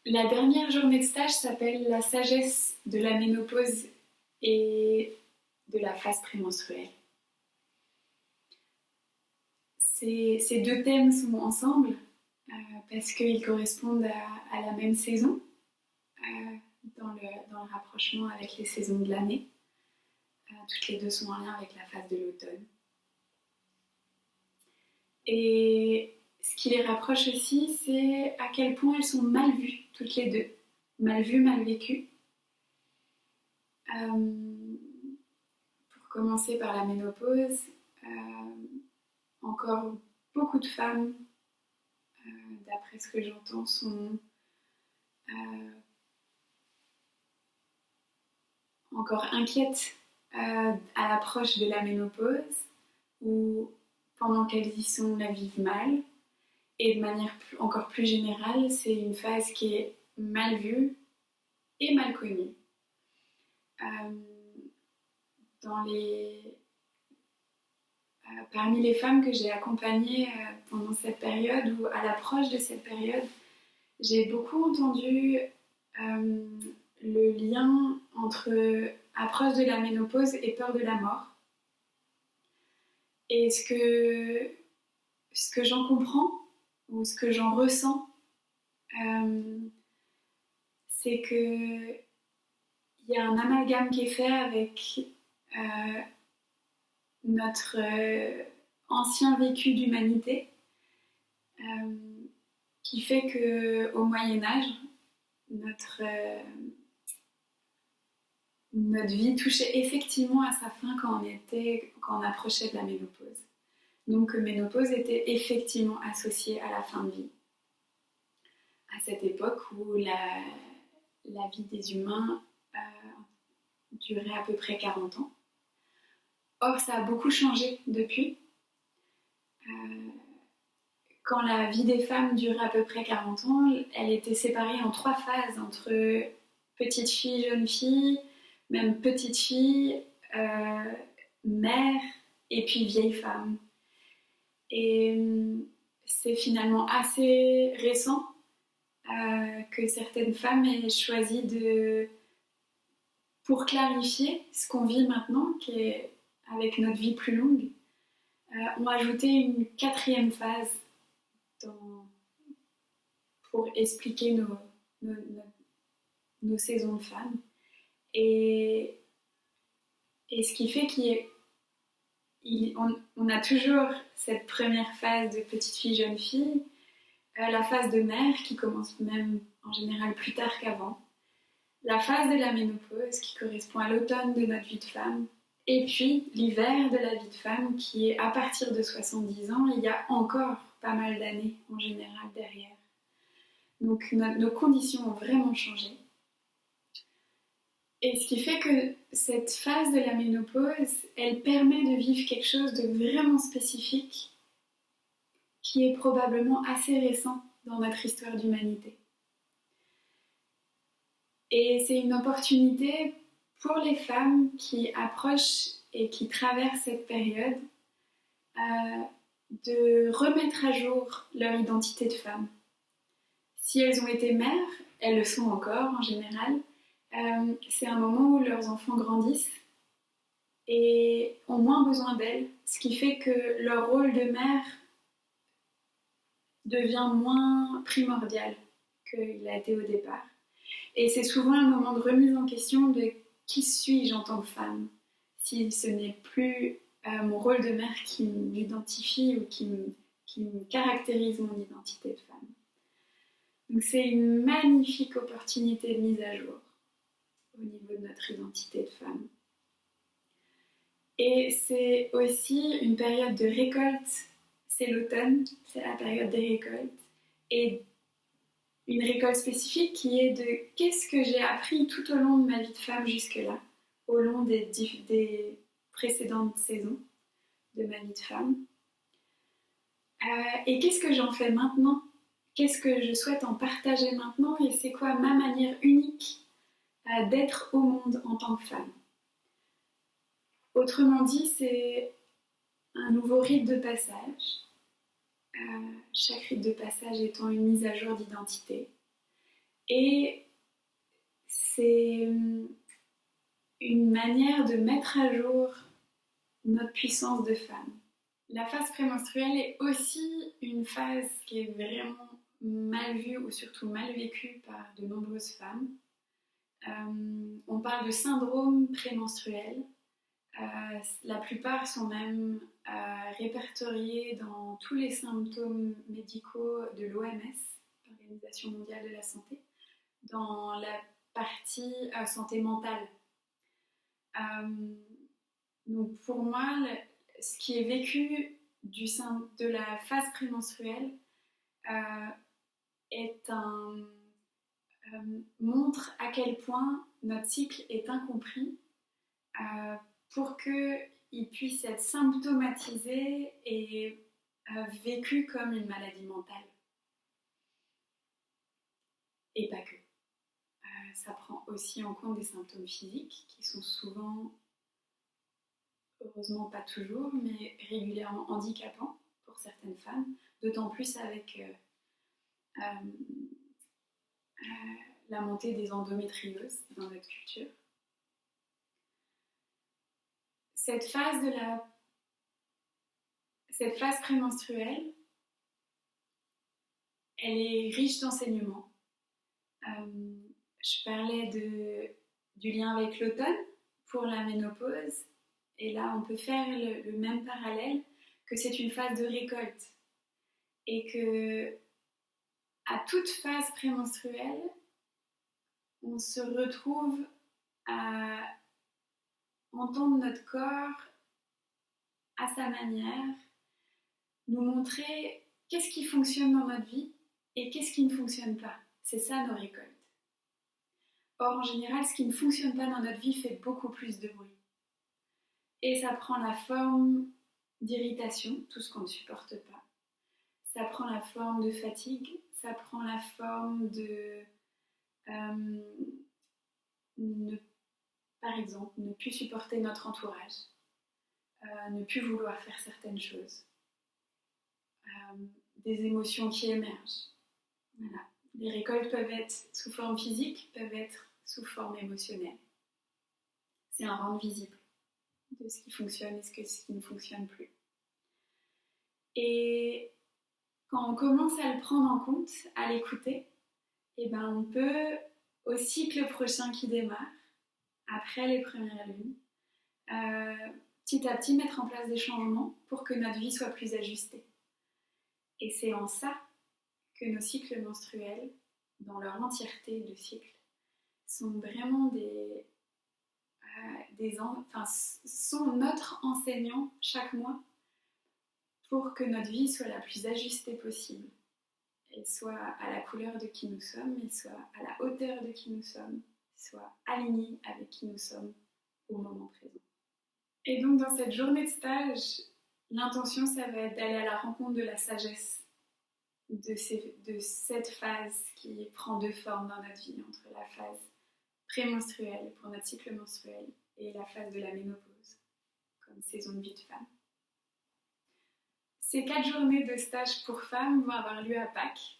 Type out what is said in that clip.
La dernière journée de stage s'appelle la sagesse de la ménopause et de la phase prémenstruelle. Ces deux thèmes sont ensemble parce qu'ils correspondent à la même saison dans le rapprochement avec les saisons de l'année. Toutes les deux sont en lien avec la phase de l'automne. Et ce qui les rapproche aussi, c'est à quel point elles sont mal vues, toutes les deux. Mal vues, mal vécues. Pour commencer par la ménopause, encore beaucoup de femmes, d'après ce que j'entends, sont encore inquiètes à l'approche de la ménopause, ou pendant qu'elles y sont, la vivent mal. Et de manière encore plus générale, c'est une phase qui est mal vue et mal connue. Parmi les femmes que j'ai accompagnées pendant cette période ou à l'approche de cette période, j'ai beaucoup entendu le lien entre approche de la ménopause et peur de la mort. Et ce que j'en comprends ou ce que j'en ressens, c'est qu'il y a un amalgame qui est fait avec notre ancien vécu d'humanité, qui fait qu'au Moyen-Âge, notre vie touchait effectivement à sa fin quand on approchait de la ménopause. Donc ménopause était effectivement associée à la fin de vie. À cette époque où la vie des humains durait à peu près 40 ans. Or, ça a beaucoup changé depuis. Quand la vie des femmes durait à peu près 40 ans, elle était séparée en 3 phases, entre petite fille, jeune fille, même petite fille, mère, et puis vieille femme. Et c'est finalement assez récent que certaines femmes aient choisi pour clarifier ce qu'on vit maintenant, qui est avec notre vie plus longue, ont ajouté une 4e phase pour expliquer nos saisons de femmes. Et ce qui fait qu'on a toujours cette première phase de petite fille, jeune fille, la phase de mère qui commence même en général plus tard qu'avant, la phase de la ménopause qui correspond à l'automne de notre vie de femme, et puis l'hiver de la vie de femme qui est à partir de 70 ans, il y a encore pas mal d'années en général derrière. Donc nos conditions ont vraiment changé. Et ce qui fait que cette phase de la ménopause, elle permet de vivre quelque chose de vraiment spécifique qui est probablement assez récent dans notre histoire d'humanité. Et c'est une opportunité pour les femmes qui approchent et qui traversent cette période de remettre à jour leur identité de femme. Si elles ont été mères, elles le sont encore en général, c'est un moment où leurs enfants grandissent et ont moins besoin d'elles, ce qui fait que leur rôle de mère devient moins primordial qu'il a été au départ. Et c'est souvent un moment de remise en question de qui suis-je en tant que femme, si ce n'est plus mon rôle de mère qui m'identifie ou qui me caractérise mon identité de femme. Donc c'est une magnifique opportunité de mise à jour au niveau de notre identité de femme. Et c'est aussi une période de récolte, c'est l'automne, c'est la période des récoltes, et une récolte spécifique qui est de qu'est-ce que j'ai appris tout au long de ma vie de femme jusque-là, au long des précédentes saisons de ma vie de femme. Et qu'est-ce que j'en fais maintenant ? Qu'est-ce que je souhaite en partager maintenant ? Et c'est quoi ma manière unique d'être au monde en tant que femme ? Autrement dit, c'est un nouveau rite de passage. Chaque rite de passage étant une mise à jour d'identité. Et c'est une manière de mettre à jour notre puissance de femme. La phase prémenstruelle est aussi une phase qui est vraiment mal vue ou surtout mal vécue par de nombreuses femmes. On parle de syndrome prémenstruel. La plupart sont même répertoriés dans tous les symptômes médicaux de l'OMS, l'Organisation mondiale de la santé, dans la partie santé mentale. Donc pour moi, ce qui est vécu de la phase prémenstruelle montre à quel point notre cycle est incompris pour qu'il puisse être symptomatisé et vécu comme une maladie mentale. Et pas que. Ça prend aussi en compte des symptômes physiques qui sont souvent, heureusement pas toujours, mais régulièrement handicapants pour certaines femmes, d'autant plus avec la montée des endométrioses dans notre culture. Cette phase prémenstruelle, elle est riche d'enseignements. Je parlais du lien avec l'automne pour la ménopause, et là on peut faire le même parallèle, que c'est une phase de récolte et que à toute phase prémenstruelle, on se retrouve à entendre notre corps à sa manière, nous montrer qu'est-ce qui fonctionne dans notre vie et qu'est-ce qui ne fonctionne pas. C'est ça nos récoltes. Or, en général, ce qui ne fonctionne pas dans notre vie fait beaucoup plus de bruit. Et ça prend la forme d'irritation, tout ce qu'on ne supporte pas. Ça prend la forme de fatigue, ça prend la forme de... par exemple, ne plus supporter notre entourage, ne plus vouloir faire certaines choses, des émotions qui émergent. Voilà. Les récoltes peuvent être sous forme physique, peuvent être sous forme émotionnelle. C'est un rendre visible de ce qui fonctionne et ce qui ne fonctionne plus. Et quand on commence à le prendre en compte, à l'écouter, eh ben on peut, au cycle prochain qui démarre, après les premières lunes, petit à petit mettre en place des changements pour que notre vie soit plus ajustée. Et c'est en ça que nos cycles menstruels, dans leur entièreté de cycle, sont vraiment sont notre enseignant chaque mois pour que notre vie soit la plus ajustée possible. Elle soit à la couleur de qui nous sommes, elle soit à la hauteur de qui nous sommes, soit alignée avec qui nous sommes au moment présent. Et donc dans cette journée de stage, l'intention, ça va être d'aller à la rencontre de la sagesse de cette phase qui prend deux formes dans notre vie, entre la phase prémenstruelle pour notre cycle menstruel et la phase de la ménopause, comme saison de vie de femme. Ces 4 journées de stage pour femmes vont avoir lieu à Pâques,